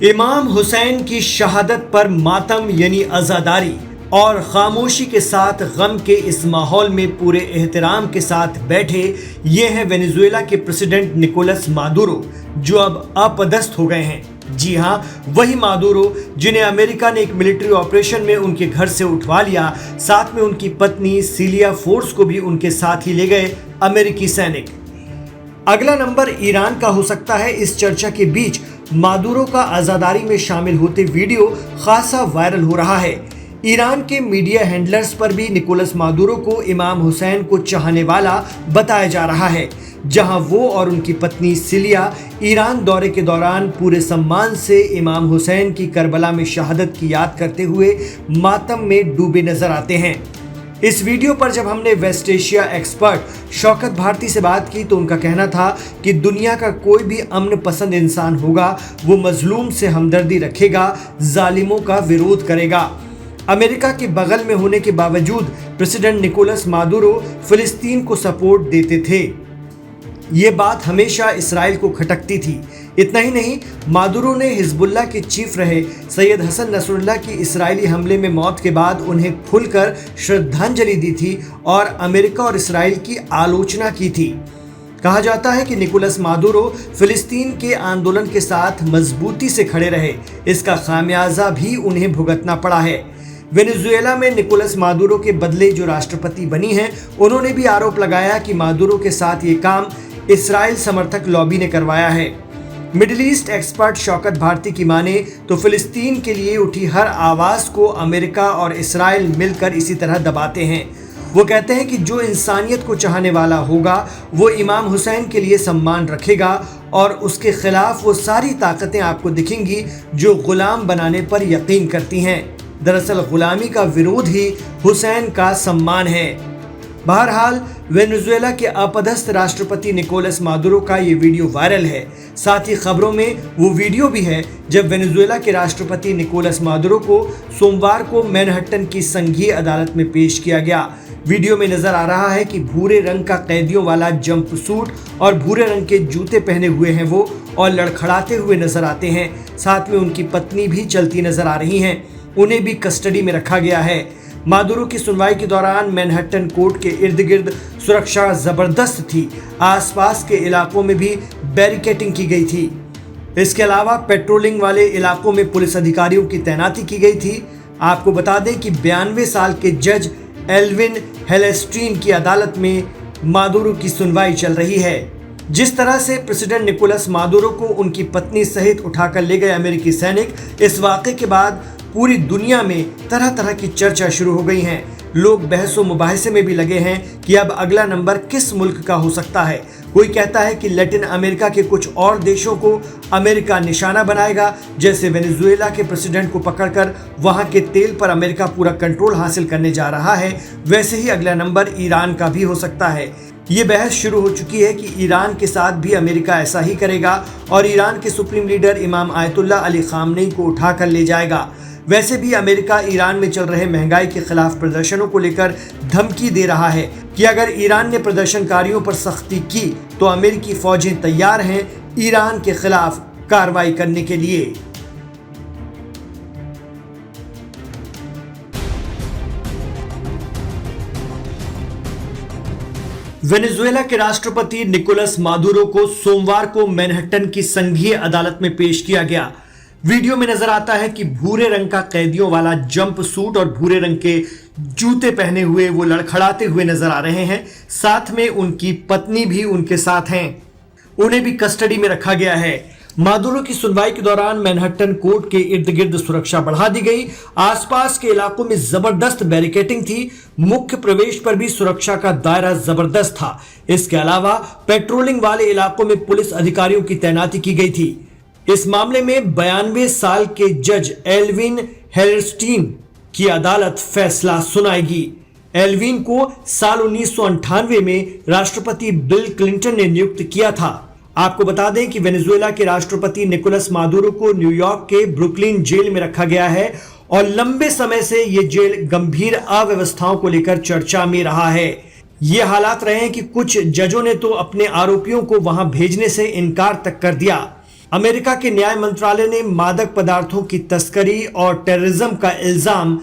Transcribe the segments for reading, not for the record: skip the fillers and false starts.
इमाम हुसैन की शहादत पर मातम यानी अज़ादारी और खामोशी के साथ गम के इस माहौल में पूरे एहतराम के साथ बैठे ये हैं वेनेजुएला के प्रेसिडेंट निकोलस मादुरो, जो अब अपदस्थ हो गए हैं। जी हाँ, वही मादुरो जिन्हें अमेरिका ने एक मिलिट्री ऑपरेशन में उनके घर से उठवा लिया, साथ में उनकी पत्नी सिलिया फोर्स को भी उनके साथ ही ले गए अमेरिकी सैनिक। अगला नंबर ईरान का हो सकता है। इस चर्चा के बीच मादुरो का अज़ादारी में शामिल होते वीडियो खासा वायरल हो रहा है। ईरान के मीडिया हैंडलर्स पर भी निकोलस मादुरो को इमाम हुसैन को चाहने वाला बताया जा रहा है, जहां वो और उनकी पत्नी सिलिया ईरान दौरे के दौरान पूरे सम्मान से इमाम हुसैन की करबला में शहादत की याद करते हुए मातम में डूबे नजर आते हैं। इस वीडियो पर जब हमने West Asia expert Shaukat Bharti से बात की तो उनका कहना था कि दुनिया का कोई भी अमन पसंद इंसान होगा वो मजलूम से हमदर्दी रखेगा, जालिमों का विरोध करेगा। अमेरिका के बगल में होने के बावजूद प्रेसिडेंट निकोलस मादुरो फिलिस्तीन को सपोर्ट देते थे। ये बात हमेशा इसराइल को खटकती थी। इतना ही नहीं, मादुरो ने हिजबुल्लाह के चीफ रहे सैयद हसन नसरुल्लाह की इसराइली हमले में मौत के बाद उन्हें खुलकर श्रद्धांजलि दी थी और अमेरिका और इसराइल की आलोचना की थी। कहा जाता है कि निकोलस मादुरो फिलिस्तीन के आंदोलन के साथ मजबूती से खड़े रहे। इसका खामियाजा भी उन्हें भुगतना पड़ा है। वेनेजुएला में निकोलस मादुरो के बदले जो राष्ट्रपति बनी हैं, उन्होंने भी आरोप लगाया कि मादुरो के साथ ये काम इसराइल समर्थक लॉबी ने करवाया है। Middle East expert Shaukat Bharti की माने तो फिलिस्तीन के लिए उठी हर आवाज़ को अमेरिका और इसराइल मिलकर इसी तरह दबाते हैं। वो कहते हैं कि जो इंसानियत को चाहने वाला होगा वो इमाम हुसैन के लिए सम्मान रखेगा और उसके खिलाफ वो सारी ताकतें आपको दिखेंगी जो गुलाम बनाने पर यकीन करती हैं। दरअसल गुलामी का विरोध ही हुसैन का सम्मान है। बहरहाल वेनेजुएला के अपदस्थ राष्ट्रपति निकोलस मादुरो का ये वीडियो वायरल है। साथ ही खबरों में वो वीडियो भी है जब वेनेजुएला के राष्ट्रपति निकोलस मादुरो को सोमवार को मैनहट्टन की संघीय अदालत में पेश किया गया। वीडियो में नजर आ रहा है कि भूरे रंग का कैदियों वाला जंप सूट और भूरे रंग के जूते पहने हुए हैं वो और लड़खड़ाते हुए नजर आते हैं। साथ में उनकी पत्नी भी चलती नजर आ रही हैं। उन्हें भी कस्टडी में रखा गया है। मादुरो की सुनवाई के दौरान मैनहट्टन कोर्ट के इर्द गिर्द सुरक्षा जबरदस्त थी। आसपास के इलाकों में भी बैरिकेडिंग की गई थी। इसके अलावा पेट्रोलिंग वाले इलाकों में पुलिस अधिकारियों की तैनाती की गई थी। आपको बता दें कि 92 साल के जज एल्विन हेलेस्ट्रीन की अदालत में मादुरो की सुनवाई चल रही है। जिस तरह से प्रेसिडेंट निकोलस मादुरो को उनकी पत्नी सहित उठाकर ले गए अमेरिकी सैनिक, इस वाक़े के बाद पूरी दुनिया में तरह तरह की चर्चा शुरू हो गई है। लोग बहसो मुबाहिसे में भी लगे हैं कि अब अगला नंबर किस मुल्क का हो सकता है। कोई कहता है कि लैटिन अमेरिका के कुछ और देशों को अमेरिका निशाना बनाएगा, जैसे वेनेजुएला के प्रेसिडेंट को पकड़कर वहां के तेल पर अमेरिका पूरा कंट्रोल हासिल करने जा रहा है। वैसे ही अगला नंबर ईरान का भी हो सकता है। ये बहस शुरू हो चुकी है कि ईरान के साथ भी अमेरिका ऐसा ही करेगा और ईरान के सुप्रीम लीडर इमाम आयतुल्लाह अली खामनेई को उठाकर ले जाएगा। वैसे भी अमेरिका ईरान में चल रहे महंगाई के खिलाफ प्रदर्शनों को लेकर धमकी दे रहा है कि अगर ईरान ने प्रदर्शनकारियों पर सख्ती की तो अमेरिकी फौजें तैयार हैं ईरान के खिलाफ कार्रवाई करने के लिए। वेनेजुएला के राष्ट्रपति निकोलस मादुरो को सोमवार को मैनहट्टन की संघीय अदालत में पेश किया गया। वीडियो में नजर आता है कि भूरे रंग का कैदियों वाला जंप सूट और भूरे रंग के जूते पहने हुए वो लड़खड़ाते हुए नजर आ रहे हैं। साथ में उनकी पत्नी भी उनके साथ हैं। उन्हें भी कस्टडी में रखा गया है। मादुरो की सुनवाई के दौरान मैनहट्टन कोर्ट के इर्द गिर्द सुरक्षा बढ़ा दी गई। आसपास के इलाकों में जबरदस्त बैरिकेडिंग थी। मुख्य प्रवेश पर भी सुरक्षा का दायरा जबरदस्त था। इसके अलावा पेट्रोलिंग वाले इलाकों में पुलिस अधिकारियों की तैनाती की गई थी। इस मामले में 92 साल के जज एल्विन हेलेस्ट्रीन की अदालत फैसला सुनाएगी। एल्विन को साल 1998 में राष्ट्रपति बिल क्लिंटन ने नियुक्त किया था। आपको बता दें कि वेनेजुएला के राष्ट्रपति निकोलस मादुरो को न्यूयॉर्क के ब्रुकलिन जेल में रखा गया है और लंबे समय से यह जेल गंभीर अव्यवस्थाओं को लेकर चर्चा में रहा है। ये हालात रहे हैं कि कुछ जजों ने तो अपने आरोपियों को वहां भेजने से इनकार तक कर दिया। अमेरिका के न्याय मंत्रालय ने मादक पदार्थों की तस्करी और टेररिज्म का इल्जाम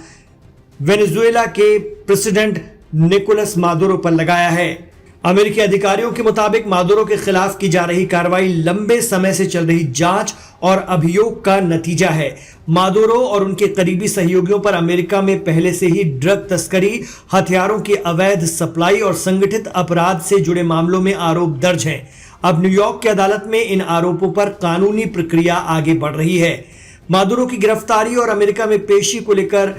वेनेजुएला के प्रेसिडेंट निकोलस मादुरो पर लगाया है। अमेरिकी अधिकारियों के मुताबिक मादुरो के खिलाफ की जा रही कार्रवाई लंबे समय से चल रही जांच और अभियोग का नतीजा है। मादुरो और उनके करीबी सहयोगियों पर अमेरिका में पहले से ही ड्रग तस्करी, हथियारों की अवैध सप्लाई और संगठित अपराध से जुड़े मामलों में आरोप दर्ज हैं। अब न्यूयॉर्क की अदालत में इन आरोपों पर कानूनी प्रक्रिया आगे बढ़ रही है। मादुरो की गिरफ्तारी और अमेरिका में पेशी को लेकर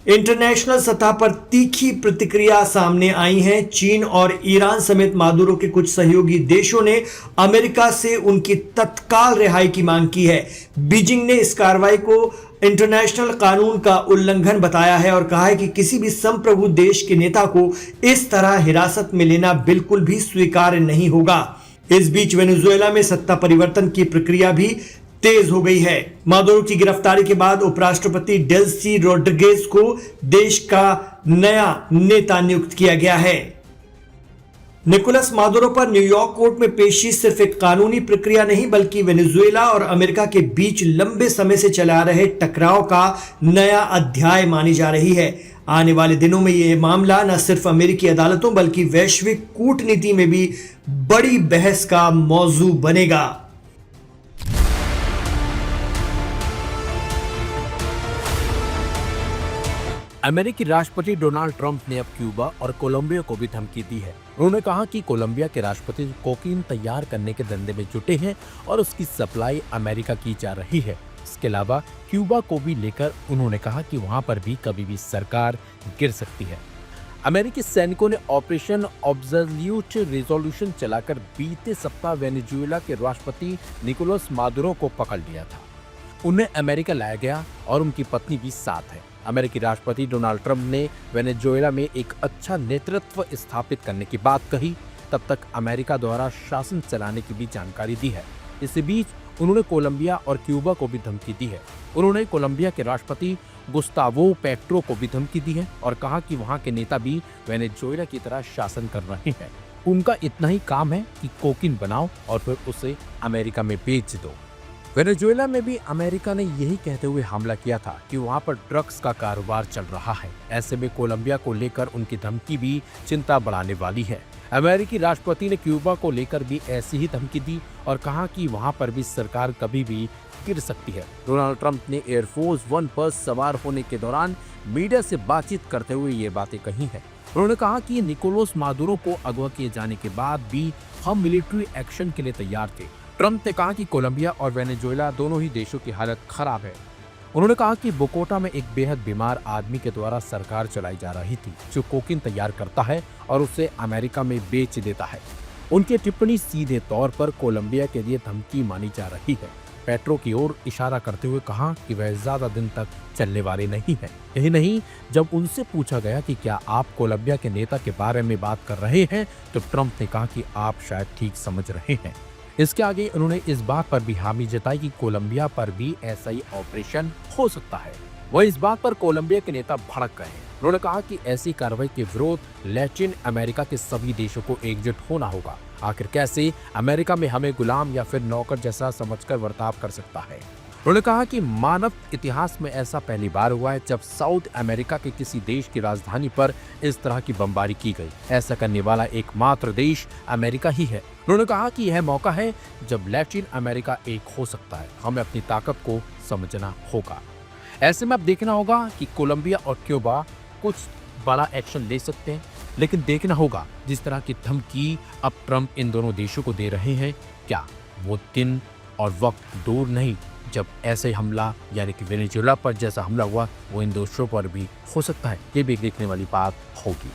इंटरनेशनल सतह पर तीखी प्रतिक्रिया सामने आई है। चीन और ईरान समेत मादुरो के कुछ सहयोगी देशों ने अमेरिका से उनकी तत्काल रिहाई की मांग की है। बीजिंग ने इस कार्रवाई को इंटरनेशनल कानून का उल्लंघन बताया है और कहा है कि किसी भी संप्रभु देश के नेता को इस तरह हिरासत में लेना बिल्कुल भी स्वीकार्य नहीं होगा। इस बीच वेनेजुएला में सत्ता परिवर्तन की प्रक्रिया भी तेज हो गई है। मादुरो की गिरफ्तारी के बाद उपराष्ट्रपति डेल्सी रोड्रिगेज को देश का नया नेता नियुक्त किया गया है। निकोलस मादुरो पर न्यूयॉर्क कोर्ट में पेशी सिर्फ एक कानूनी प्रक्रिया नहीं बल्कि वेनेजुएला और अमेरिका के बीच लंबे समय से चले आ रहे टकराव का नया अध्याय मानी जा रही है। आने वाले दिनों में यह मामला न सिर्फ अमेरिकी अदालतों बल्कि वैश्विक कूटनीति में भी बड़ी बहस का मौजू बनेगा। अमेरिकी राष्ट्रपति डोनाल्ड ट्रंप ने अब क्यूबा और कोलंबिया को भी धमकी दी है। उन्होंने कहा कि कोलंबिया के राष्ट्रपति कोकीन तैयार करने के धंधे में जुटे हैं और उसकी सप्लाई अमेरिका की जा रही है। इसके अलावा क्यूबा को भी लेकर उन्होंने कहा कि वहां पर भी कभी भी सरकार गिर सकती है। अमेरिकी सैनिकों ने ऑपरेशन ऑब्सोल्यूट रिजोल्यूशन चलाकर बीते सप्ताह वेनेजुएला के राष्ट्रपति निकोलस मादुरो को पकड़ लिया था। उन्हें अमेरिका लाया गया और उनकी पत्नी भी साथ है। अमेरिकी राष्ट्रपति डोनाल्ड ट्रंप ने वेनेजुएला में एक अच्छा नेतृत्व स्थापित करने की बात कही, तब तक अमेरिका द्वारा शासन चलाने की भी जानकारी दी है। इसी बीच उन्होंने कोलंबिया और क्यूबा को भी धमकी दी है। उन्होंने कोलंबिया के राष्ट्रपति गुस्तावो पेट्रो को भी धमकी दी है और कहा कि वहां के नेता भी वेनेजुएला की तरह शासन कर रहे हैं। उनका इतना ही काम है कि कोकीन बनाओ और फिर उसे अमेरिका में बेच दो। वेनेजुएला में भी अमेरिका ने यही कहते हुए हमला किया था कि वहां पर ड्रग्स का कारोबार चल रहा है। ऐसे में कोलंबिया को लेकर उनकी धमकी भी चिंता बढ़ाने वाली है। अमेरिकी राष्ट्रपति ने क्यूबा को लेकर भी ऐसी ही धमकी दी और कहा कि वहां पर भी सरकार कभी भी गिर सकती है। डोनाल्ड ट्रंप ने एयरफोर्स वन पर सवार होने के दौरान मीडिया से बातचीत करते हुए ये बातें कही हैं। उन्होंने कहा कि निकोलस मादुरो को अगवा किए जाने के बाद भी हम मिलिट्री एक्शन के लिए तैयार थे। ट्रंप ने कहा कि कोलंबिया और वेनेजुएला दोनों ही देशों की हालत खराब है। उन्होंने कहा कि बोगोटा में एक बेहद बीमार आदमी के द्वारा सरकार चलाई जा रही थी जो कोकीन तैयार करता है और उसे अमेरिका में बेच देता है। उनकी टिप्पणी सीधे तौर पर कोलंबिया के लिए धमकी मानी जा रही है। पेट्रो की ओर इशारा करते हुए कहा कि वह ज्यादा दिन तक चलने वाले नहीं है। यही नहीं, जब उनसे पूछा गया कि क्या आप कोलंबिया के नेता के बारे में बात कर रहे हैं तो ट्रंप ने कहा कि आप शायद ठीक समझ रहे हैं। इसके आगे उन्होंने इस बात पर भी हामी जताई कि कोलंबिया पर भी ऐसा ही ऑपरेशन हो सकता है। वह इस बात पर कोलंबिया के नेता भड़क गए हैं। उन्होंने कहा कि ऐसी कार्रवाई के विरोध लैटिन अमेरिका के सभी देशों को एकजुट होना होगा। आखिर कैसे अमेरिका में हमें गुलाम या फिर नौकर जैसा समझकर बर्ताव कर सकता है। उन्होंने कहा कि मानव इतिहास में ऐसा पहली बार हुआ है जब साउथ अमेरिका के किसी देश की राजधानी पर इस तरह की बमबारी की गई। ऐसा करने वाला एकमात्र देश अमेरिका ही है। उन्होंने कहा कि यह मौका है जब लैटिन अमेरिका एक हो सकता है। हमें अपनी ताकत को समझना होगा। ऐसे में अब देखना होगा कि कोलंबिया और क्यूबा कुछ बड़ा एक्शन ले सकते हैं, लेकिन देखना होगा जिस तरह की धमकी अब ट्रंप इन दोनों देशों को दे रहे हैं, क्या वो दिन और वक्त दूर नहीं जब ऐसे हमला यानी कि वेनेजुएला पर जैसा हमला हुआ वो इन देशों पर भी हो सकता है। ये भी एक देखने वाली बात होगी।